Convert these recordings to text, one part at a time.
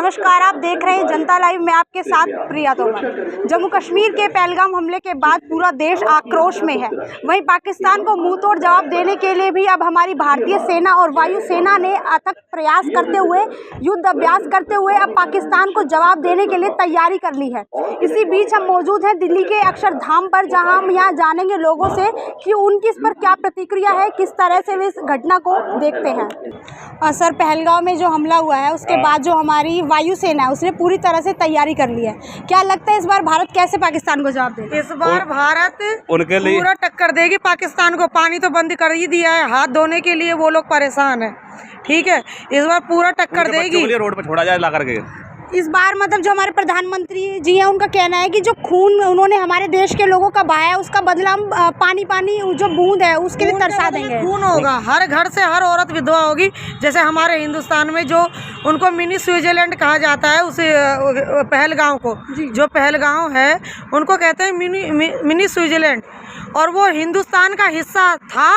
नमस्कार, आप देख रहे हैं जनता लाइव में आपके साथ प्रिया तोमर। जम्मू कश्मीर के पहलगाम हमले के बाद पूरा देश आक्रोश में है। वहीं पाकिस्तान को मुंह तोड़ जवाब देने के लिए भी अब हमारी भारतीय सेना और वायु सेना ने अथक प्रयास करते हुए युद्ध अभ्यास करते हुए अब पाकिस्तान को जवाब देने के लिए तैयारी कर ली है। इसी बीच हम मौजूद हैं दिल्ली के अक्षरधाम पर, जहाँ हम यहाँ जानेंगे लोगों से कि उनकी इस पर क्या प्रतिक्रिया है, किस तरह से वे इस घटना को देखते हैं। सर, पहलगाम में जो हमला हुआ है उसके बाद जो हमारी वायु सेना है उसने पूरी तरह से तैयारी कर ली है। क्या लगता है इस बार भारत कैसे पाकिस्तान को जवाब देगा? इस बार भारत उनके लिए पूरा टक्कर देगी पाकिस्तान को। पानी तो बंद कर ही दिया है, हाथ धोने के लिए वो लोग परेशान है। ठीक है, इस बार पूरा टक्कर देगी। रोड पर छोड़ा जाए ला करके। इस बार मतलब जो हमारे प्रधानमंत्री जी हैं उनका कहना है कि जो खून उन्होंने हमारे देश के लोगों का बहाया उसका बदला हम पानी जो बूंद है उसके लिए तरसा देंगे। खून होगा, हर घर से हर औरत विधवा होगी। जैसे हमारे हिंदुस्तान में जो उनको मिनी स्विट्जरलैंड कहा जाता है, उस पहलगांव को, जो पहलगांव है उनको कहते हैं मिनी स्विट्जरलैंड। और वो हिंदुस्तान का हिस्सा था,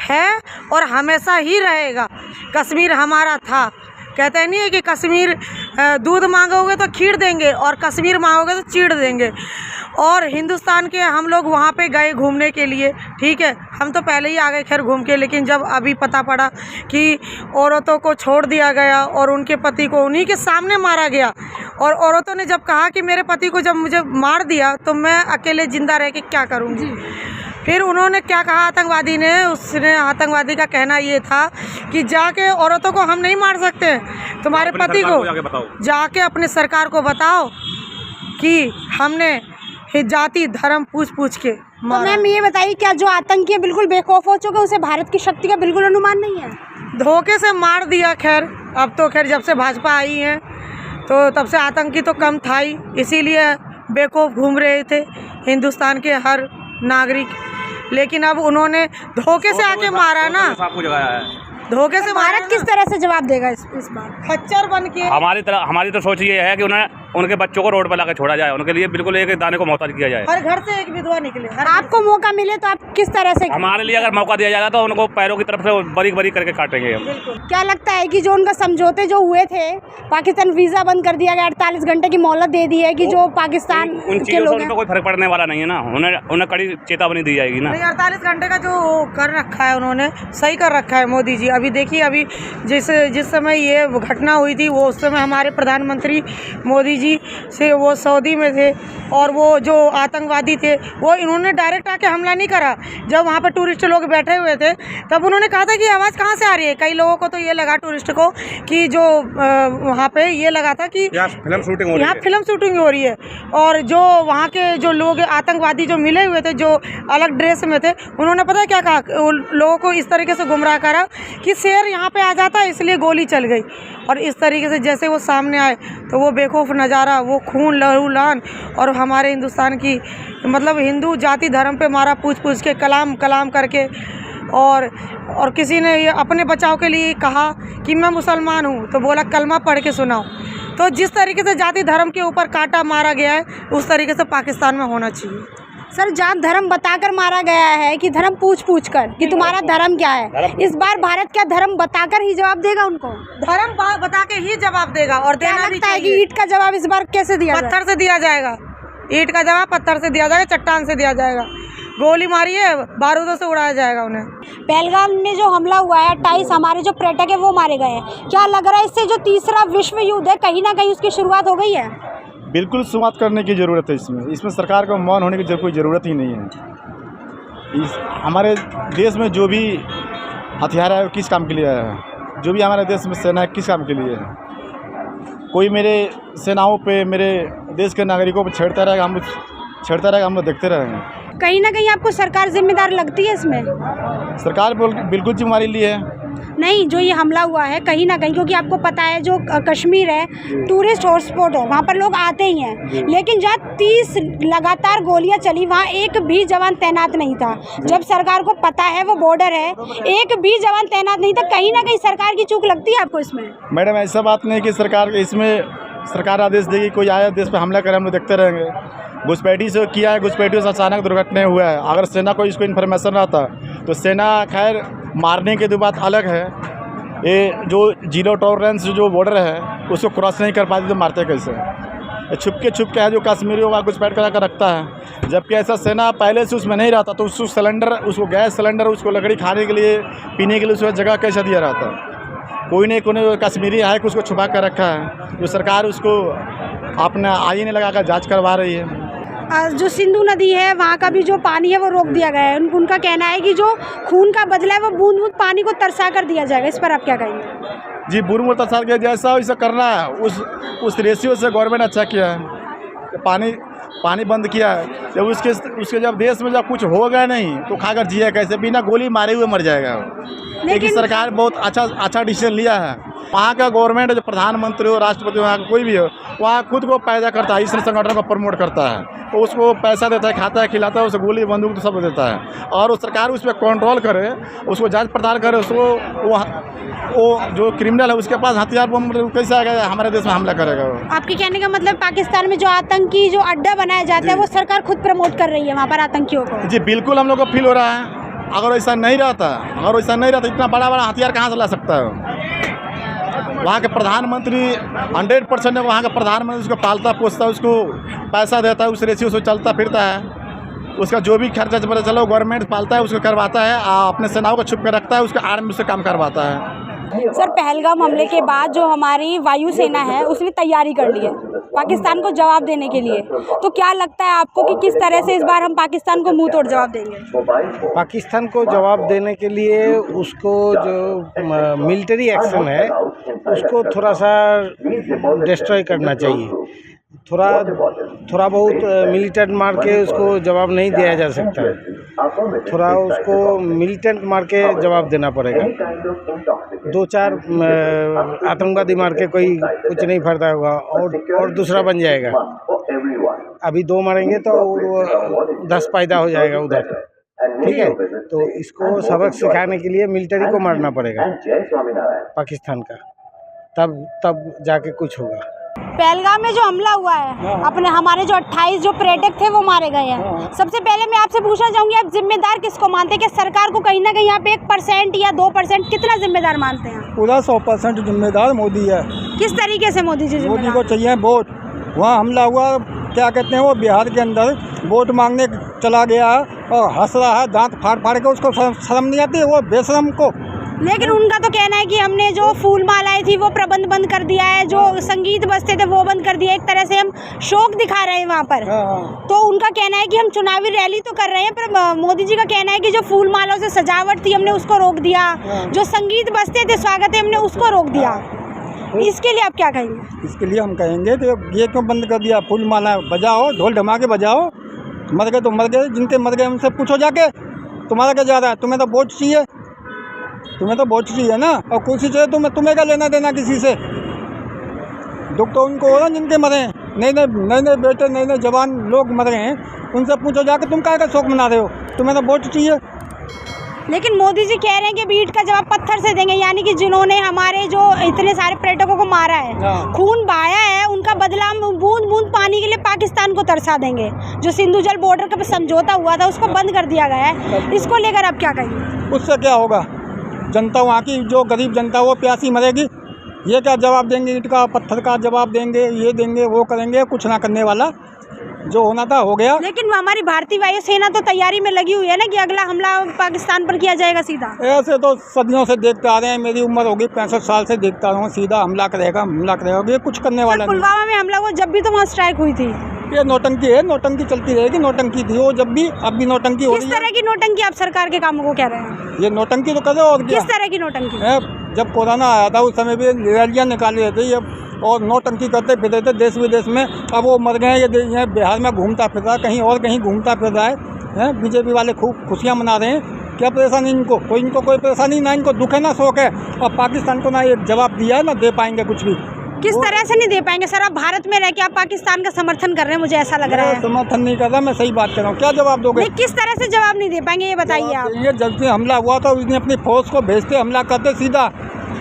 है और हमेशा ही रहेगा। कश्मीर हमारा था। कहते नहीं है कि कश्मीर दूध मांगोगे तो खीर देंगे और कश्मीर मांगोगे तो चीड़ देंगे। और हिंदुस्तान के हम लोग वहाँ पे गए घूमने के लिए। ठीक है, हम तो पहले ही आ गए खैर घूम के, लेकिन जब अभी पता पड़ा कि औरतों को छोड़ दिया गया और उनके पति को उन्हीं के सामने मारा गया, और औरतों ने जब कहा कि मेरे पति को जब मुझे मार दिया तो मैं अकेले ज़िंदा रह के क्या करूँगी। फिर उन्होंने क्या कहा आतंकवादी ने, उसने आतंकवादी का कहना ये था कि जाके औरतों को हम नहीं मार सकते, तुम्हारे पति को जाके अपने सरकार को बताओ कि हमने जाति धर्म पूछ के तो मैम ये बताइए, क्या जो आतंकी है बिल्कुल बेखौफ हो चुके, उसे भारत की शक्ति का बिल्कुल अनुमान नहीं है? धोखे से मार दिया। खैर अब तो खैर जब से भाजपा आई है तो तब से आतंकी तो कम था ही, इसीलिए बेखौफ घूम रहे थे हिंदुस्तान के हर नागरिक। लेकिन अब उन्होंने धोखे से आके मारा ना, धोखे से। भारत किस तरह से जवाब देगा इस बार? खच्चर बन के। हमारी तो सोच ये है कि उनके बच्चों को रोड पर लाकर छोड़ा जाए, उनके लिए बिल्कुल एक दाने को मोहताज किया जाए। हर घर से एक विधवा निकले। आपको मौका मिले तो आप किस तरह से? हमारे लिए अगर मौका दिया जाएगा तो उनको पैरों की तरफ से बरीक बरीक करके काटेंगे हम। क्या लगता है कि जो उनका समझौते जो हुए थे, पाकिस्तान वीज़ा बंद कर दिया गया, 48 घंटे की मोहलत दे दी है कि जो पाकिस्तान उन के लोग हैं, कोई फर्क पड़ने वाला नहीं है ना। उन्हें कड़ी चेतावनी दी जाएगी ना। 48 घंटे का जो कर रखा है उन्होंने, सही कर रखा है मोदी जी। अभी देखिए, अभी जिस समय ये घटना हुई थी वो उस समय हमारे प्रधानमंत्री मोदी जी से वो सऊदी में थे, और वो जो आतंकवादी थे वो इन्होंने डायरेक्ट आके हमला नहीं करा। जब वहाँ पे टूरिस्ट लोग बैठे हुए थे तब उन्होंने कहा था कि आवाज़ कहाँ से आ रही है। कई लोगों को तो ये लगा, टूरिस्ट को, कि जो वहाँ पे ये लगा था कि यहाँ फिल्म शूटिंग हो रही है। और जो वहाँ के जो लोग आतंकवादी जो मिले हुए थे, जो अलग ड्रेस में थे, उन्होंने पता है क्या कहा, लोगों को इस तरीके से गुमराह करा कि शेर यहाँ पे आ जाता है इसलिए गोली चल गई। और इस तरीके से जैसे वो सामने आए तो वो बेखौफ नज़ारा, वो खून लहूलुहान, और हमारे हिंदुस्तान की मतलब हिंदू जाति धर्म पे मारा पूछ के, कलाम करके। और किसी ने ये अपने बचाव के लिए कहा कि मैं मुसलमान हूँ, तो बोला कलमा पढ़ के सुनाओ। तो जिस तरीके से जाति धर्म के ऊपर काटा मारा गया है उस तरीके से पाकिस्तान में होना चाहिए। सर, जात धर्म बताकर मारा गया है कि धर्म पूछ कर कि तुम्हारा धर्म क्या है? इस बार भारत क्या धर्म बताकर ही जवाब देगा उनको? धर्म बता के ही जवाब देगा। और क्या लगता है कि ईंट का जवाब इस बार कैसे दिया? पत्थर से दिया जाएगा। ईंट का जवाब पत्थर से दिया जाएगा, चट्टान से दिया जाएगा। गोली मारी है, बारूदों से उड़ाया जाएगा उन्हें। पहलगाम में जो हमला हुआ है, 28 हमारे जो पर्यटक है वो मारे गए हैं। क्या लग रहा है इससे जो तीसरा विश्व युद्ध है कहीं ना कहीं उसकी शुरुआत हो गई है? बिल्कुल शुरुआत करने की ज़रूरत है। इसमें सरकार को मौन होने की कोई ज़रूरत ही नहीं है। हमारे देश में जो भी हथियार है वो किस काम के लिए है? जो भी हमारे देश में सेना है किस काम के लिए है? कोई मेरे सेनाओं पे, मेरे देश के नागरिकों पे छेड़ता रहेगा, हम लोग देखते रहेंगे। कहीं ना कहीं आपको सरकार जिम्मेदार लगती है इसमें? सरकार बिल्कुल जिम्मेदारी ली है। नहीं, जो ये हमला हुआ है कहीं ना कहीं, क्योंकि आपको पता है जो कश्मीर है टूरिस्ट हॉटस्पॉट है, वहाँ पर लोग आते ही हैं, लेकिन जहाँ 30 लगातार गोलियाँ चली वहाँ एक भी जवान तैनात नहीं था। जब सरकार को पता है वो बॉर्डर है, एक भी जवान तैनात नहीं था। कहीं ना कहीं सरकार की चूक लगती है आपको इसमें? मैडम, ऐसा बात नहीं कि सरकार आदेश देगी कोई आया देश पे हमला करे, हम लोग देखते रहेंगे। घुसपैठी से किया है, घुसपैठी से अचानक दुर्घटना हुआ है। अगर सेना को इसको इन्फॉर्मेशन रहता तो सेना खैर मारने के बाद अलग है, ये जो जीरो टॉलरेंस जो बॉर्डर है उसको क्रॉस नहीं कर पाते तो मारते कैसे? ये छुप के है जो कश्मीरियों का घुसपैठ करा कर रखता है, जबकि ऐसा सेना पहले से उसमें नहीं रहता, तो उसको सिलेंडर, उसको गैस सिलेंडर, उसको लकड़ी खाने के लिए, पीने के लिए उसको जगह कैसे दिया रहता है? कोई नहीं कोई कश्मीरी है कि उसको छुपा कर रखा है, जो सरकार उसको अपना आईने लगा कर जाँच करवा रही है। जो सिंधु नदी है वहाँ का भी जो पानी है वो रोक दिया गया है। उनका कहना है कि जो खून का बदला है वो बूंद बूंद पानी को तरसा कर दिया जाएगा। इस पर आप क्या कहेंगे? जी, बुरमुर तरसा के जैसा वैसा करना है, उस रेशियो से गवर्नमेंट अच्छा किया है, पानी बंद किया है। जब उसके जब देश में जब कुछ होगा नहीं तो खाकर जिया कैसे? बिना गोली मारे हुए मर जाएगा वो। लेकिन सरकार बहुत अच्छा डिसीजन लिया है। वहाँ का गवर्नमेंट, जो प्रधानमंत्री हो, राष्ट्रपति, वहाँ कोई भी हो, वहाँ खुद को पैदा करता है, इस संगठन को प्रमोट करता है, तो उसको पैसा देता है, खाता है, खिलाता है, उसे गोली बंदूक तो सब देता है। और वो सरकार उस पर कंट्रोल करे, उसको जांच पड़ताल करे, उसको वो जो क्रिमिनल है उसके पास हथियार बम कैसे आएगा हमारे देश में हमला करेगा वो? आपके कहने का मतलब पाकिस्तान में जो आतंकी जो अड्डा बनाया जाता है वो सरकार खुद प्रमोट कर रही है वहाँ पर आतंकियों को? जी बिल्कुल, हम लोग को फील हो रहा है। अगर ऐसा नहीं रहता इतना बड़ा हथियार कहाँ से ला सकता है? वहाँ के प्रधानमंत्री 100% वहाँ का प्रधानमंत्री उसको पालता पोसता, उसको पैसा देता है, उस रेशियो से चलता फिरता है। उसका जो भी खर्चा पता चलो गवर्नमेंट पालता है, उसको करवाता है, अपने सेनाओं को छुप कर रखता है, उसका आर्मी से काम करवाता है। सर, पहलगाम हमले के बाद जो हमारी वायुसेना है उसने तैयारी कर ली है पाकिस्तान को जवाब देने के लिए, तो क्या लगता है आपको कि किस तरह से इस बार हम पाकिस्तान को मुंह तोड़ जवाब देंगे? पाकिस्तान को जवाब देने के लिए उसको जो मिलिट्री एक्शन है उसको थोड़ा सा डिस्ट्रॉय करना चाहिए। थोड़ा बहुत मिलिटेंट मार के उसको जवाब नहीं दिया जा सकता है, थोड़ा उसको मिलिटेंट मार के जवाब देना पड़ेगा। 2-4 आतंकवादी मार के कोई कुछ नहीं फायदा होगा और दूसरा बन जाएगा। अभी 2 मारेंगे तो 10 पैदा हो जाएगा उधर, ठीक है? तो इसको सबक सिखाने के लिए मिलिट्री को मारना पड़ेगा पाकिस्तान का, तब जाके कुछ होगा। पहलगाम में जो हमला हुआ है, अपने हमारे जो 28 जो पर्यटक थे वो मारे गए हैं। सबसे पहले मैं आपसे पूछना चाहूँगी, आप जिम्मेदार किसको मानते हैं? कि सरकार को कहीं ना कहीं यहाँ पे 1% या 2% कितना जिम्मेदार मानते हैं? पूरा 100% जिम्मेदार मोदी है। किस तरीके से मोदी जी? मोदी को चाहिए वोट। वहाँ हमला हुआ, क्या कहते हैं, वो बिहार के अंदर वोट मांगने चला गया और हंस रहा है, दांत फाड़ के। उसको शर्म नहीं आती? वो बेशरम को। लेकिन उनका तो कहना है कि हमने जो फूल मालाएं थी वो प्रबंध बंद कर दिया है, जो संगीत बजते थे वो बंद कर दिया। एक तरह से हम शोक दिखा रहे हैं वहाँ पर। तो उनका कहना है कि हम चुनावी रैली तो कर रहे हैं, पर मोदी जी का कहना है कि जो फूल मालाओं से सजावट थी हमने उसको रोक दिया, जो संगीत बजते थे स्वागत है हमने उसको रोक दिया। इसके लिए आप क्या कहेंगे? इसके लिए हम कहेंगे कि ये क्यों बंद कर दिया? फूल माला बजाओ, ढोल धमाके बजाओ, मर गए तो मर गए, जिनके मर गए उनसे पूछो जाके तुम्हारा क्या जा रहा है? तुम्हें तो वोट चाहिए, ना, और कुर्सी चाहिए तुम्हें क्या लेना देना किसी से? दुख तो उनको हो रहा जिनके मरे हैं। नए बेटे, नए जवान लोग मर गए हैं, उनसे पूछो जाके तुम क्या शौक मना रहे हो? तुम्हें तो वोट चाहिए। लेकिन मोदी जी कह रहे हैं कि ईंट का जवाब पत्थर से देंगे, यानी कि जिन्होंने हमारे जो इतने सारे पर्यटकों को मारा है, खून बहाया है, उनका बदला हम बूंद बूंद पानी के लिए पाकिस्तान को तरसा देंगे। जो सिंधु जल बॉर्डर का समझौता हुआ था उसको बंद कर दिया गया है, इसको लेकर आप क्या कहेंगे? उससे क्या होगा? जनता, वहाँ की जो गरीब जनता वो प्यासी मरेगी। ये क्या जवाब देंगे? ईंट का पत्थर का जवाब देंगे, ये देंगे वो करेंगे, कुछ ना करने वाला। जो होना था हो गया। लेकिन हमारी भारतीय वायुसेना तो तैयारी में लगी हुई है ना कि अगला हमला पाकिस्तान पर किया जाएगा सीधा। ऐसे तो सदियों से देखते आ रहे हैं, मेरी उम्र होगी 65 साल से देखता रहा हूँ, सीधा हमला करेगा। ये कुछ करने वाला नहीं। पुलवामा में हमला हुआ जब भी तो वहाँ स्ट्राइक हुई थी। ये नौटंकी है, नौटंकी चलती रहेगी। नौटंकी थी वो जब भी, अब भी नौटंकी हो रही है। किस तरह की नौटंकी आप सरकार के कामों को कह रहे हैं? ये नौटंकी तो करे और किस तरह की नौटंकी? जब कोरोना आया था उस समय भी रैलियाँ निकाली रहती है और नौटंकी करते फिरते थे देश विदेश में। अब वो मर गए, ये बिहार में घूमता फिर रहा है, कहीं और कहीं घूमता फिर रहा है। बीजेपी वाले खूब खुशियाँ मना रहे हैं। क्या परेशानी इनको? इनको कोई परेशानी ना, इनको दुख है ना शौक है। और पाकिस्तान को ना एक जवाब दिया है, ना दे पाएंगे कुछ भी। किस तरह से नहीं दे पाएंगे सर? आप भारत में रह के आप पाकिस्तान का समर्थन कर रहे हैं, मुझे ऐसा लग रहा है। समर्थन नहीं कर रहा, मैं सही बात कर रहा हूँ। क्या जवाब दोगे? नहीं, किस तरह से जवाब नहीं दे पाएंगे ये बताइए आप। ये जब से हमला हुआ था उसने अपनी फोर्स को भेजते, हमला करते सीधा,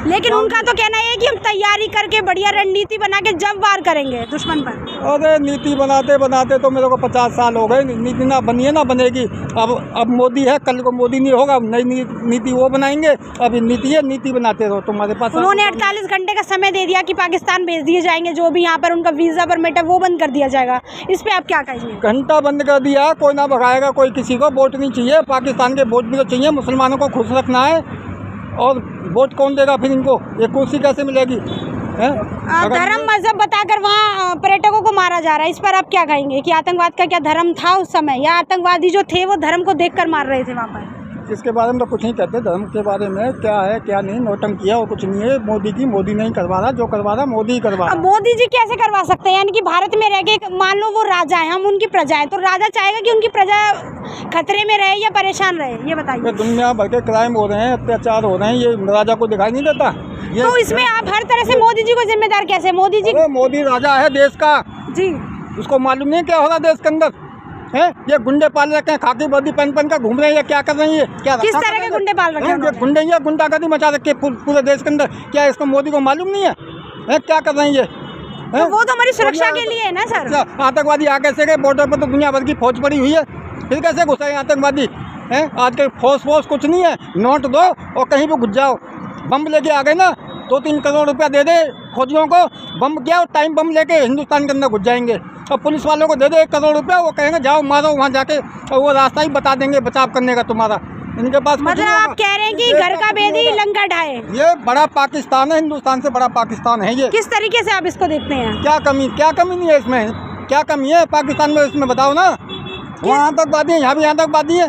लेकिन उनका तो कहना है कि हम तैयारी करके बढ़िया रणनीति बना के जब वार करेंगे दुश्मन पर। अरे नीति बनाते बनाते तो मेरे को 50 साल हो गए, नीति ना बनी है ना बनेगी। अब मोदी है, कल को मोदी नहीं होगा, नई नीति वो बनाएंगे। अभी नीति है, नीति बनाते रहो तुम्हारे पास। उन्होंने 48 घंटे का समय दे दिया कि पाकिस्तान भेज दिए जाएंगे, जो भी यहाँ पर उनका वीज़ा परमिट है वो बंद कर दिया जाएगा। इस पर आप क्या कहेंगे? घंटा बंद कर दिया, कोई ना भगाएगा कोई किसी को। वोट नहीं चाहिए, पाकिस्तान के वोट भी तो चाहिए, मुसलमानों को खुश रखना है। और वोट कौन देगा फिर इनको? ये कुर्सी कैसे मिलेगी? धर्म मजहब बताकर वहाँ पर्यटकों को मारा जा रहा है, इस पर आप क्या कहेंगे कि आतंकवाद का क्या धर्म था उस समय, या आतंकवादी जो थे वो धर्म को देखकर मार रहे थे वहाँ पर? इसके बारे में तो कुछ नहीं कहते। धर्म के बारे में क्या है क्या नहीं, नौटंकी है और कुछ नहीं है। मोदी नहीं करवा रहा, जो करवा रहा मोदी ही करवा रहा। अब मोदी जी कैसे करवा सकते हैं? यानी कि भारत में रह के मान लो वो राजा है, हम उनकी प्रजा है, तो राजा चाहेगा कि उनकी प्रजा खतरे में रहे या परेशान रहे? ये बताइए। दुनिया भर के क्राइम हो रहे हैं, अत्याचार हो रहे हैं, ये राजा को दिखाई नहीं देता? तो इसमें आप हर तरह से मोदी जी को जिम्मेदार कैसे? मोदी जी, मोदी राजा है देश का जी, उसको मालूम नहीं क्या हो रहा देश के अंदर है? ये गुंडे पाल रखे हैं, खाकी वर्दी पहन कर घूम रहे हैं, ये क्या कर रहे हैं? ये क्या किस तरह के गुंडे पाल रखे हैं? ये गुंडे, ये गुंडागर्दी मचा रखे पूरे देश के अंदर। क्या इसको मोदी को मालूम नहीं है? क्या कर रहे हैं ये? तो वो तो हमारी सुरक्षा के लिए है ना सर। आतंकवादी आ कैसे गए? बॉर्डर पर तो दुनिया भर की फौज पड़ी हुई है, फिर कैसे घुसे आतंकवादी? है आज के फौज कुछ नहीं है, नोट दो और कहीं पर घुस जाओ। बम लेके आ गए ना, 2-3 करोड़ रुपया दे दे फौजियों को, बम क्या टाइम बम लेके हिंदुस्तान के अंदर घुस जाएंगे। और पुलिस वालों को दे दे 1 करोड़ रुपया, वो कहेंगे जाओ मारो वहाँ जाके, और वो रास्ता ही बता देंगे बचाव करने का तुम्हारा। इनके पास मतलब आप कह रहे हैं कि घर का भेदी लंका ढाए। ये बड़ा पाकिस्तान है, हिंदुस्तान से बड़ा पाकिस्तान है ये। किस तरीके से आप इसको देखते हैं? क्या कमी नहीं है इसमें? क्या कमी है पाकिस्तान में? इसमें बताओ ना। वहाँ आतंकवादी है, यहाँ भी आतंकवादी है।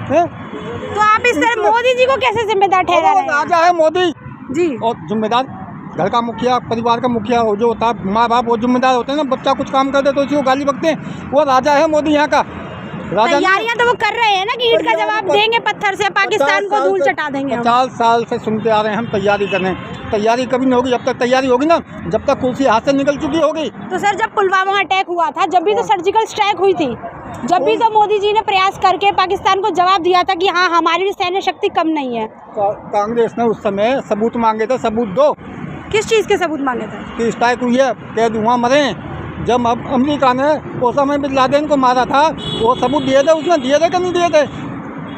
तो आप इस तरह मोदी जी को कैसे जिम्मेदार ठहरा रहे हैं? राजा है मोदी जी, और जिम्मेदार घर का मुखिया, परिवार का मुखिया जो होता है, माँ बाप वो जिम्मेदार होते हैं ना। बच्चा कुछ काम कर दे तो उसी को गाली बकते हैं। वो राजा है मोदी यहाँ का। तैयारियां तो वो कर रहे हैं ना कि ईंट का जवाब देंगे पत्थर से, पाकिस्तान को धूल चटा देंगे। 50 साल से सुनते आ रहे हैं हम तैयारी कर रहे हैं। तैयारी कभी नहीं होगी जब तक तैयारी होगी ना, जब तक कुर्सी हाथ से निकल चुकी होगी। तो सर जब पुलवामा अटैक हुआ था, जब भी तो सर्जिकल स्ट्राइक हुई थी, जब भी तो मोदी जी ने प्रयास करके पाकिस्तान को जवाब दिया था कि हाँ हमारी भी सैन्य शक्ति कम नहीं है। कांग्रेस ने उस समय सबूत मांगे थे, सबूत दो। किस चीज़ के सबूत मांगे थे? कि स्ट्राइक हुई है, कैद वहाँ मरे। जब अमेरिका ने उस समय बिन लादेन को मारा था, वो सबूत दिए थे, उसने दिए थे कि नहीं दिए थे?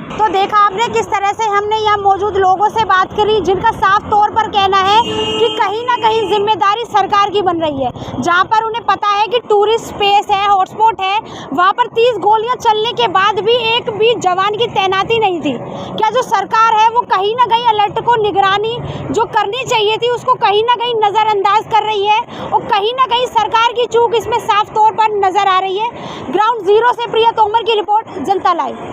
तो देखा आपने किस तरह से हमने यहाँ मौजूद लोगों से बात करी, जिनका साफ तौर पर कहना है कि कहीं ना कहीं जिम्मेदारी सरकार की बन रही है। जहाँ पर उन्हें पता है कि टूरिस्ट स्पेस है, हॉटस्पॉट है, वहाँ पर 30 गोलियाँ चलने के बाद भी एक भी जवान की तैनाती नहीं थी। क्या जो सरकार है वो कहीं ना कहीं अलर्ट को, निगरानी जो करनी चाहिए थी उसको कहीं ना कहीं नज़रअंदाज कर रही है, और कहीं ना कहीं सरकार की चूक इसमें साफ तौर पर नज़र आ रही है। ग्राउंड जीरो से प्रिया तोमर की रिपोर्ट, जनता लाइव।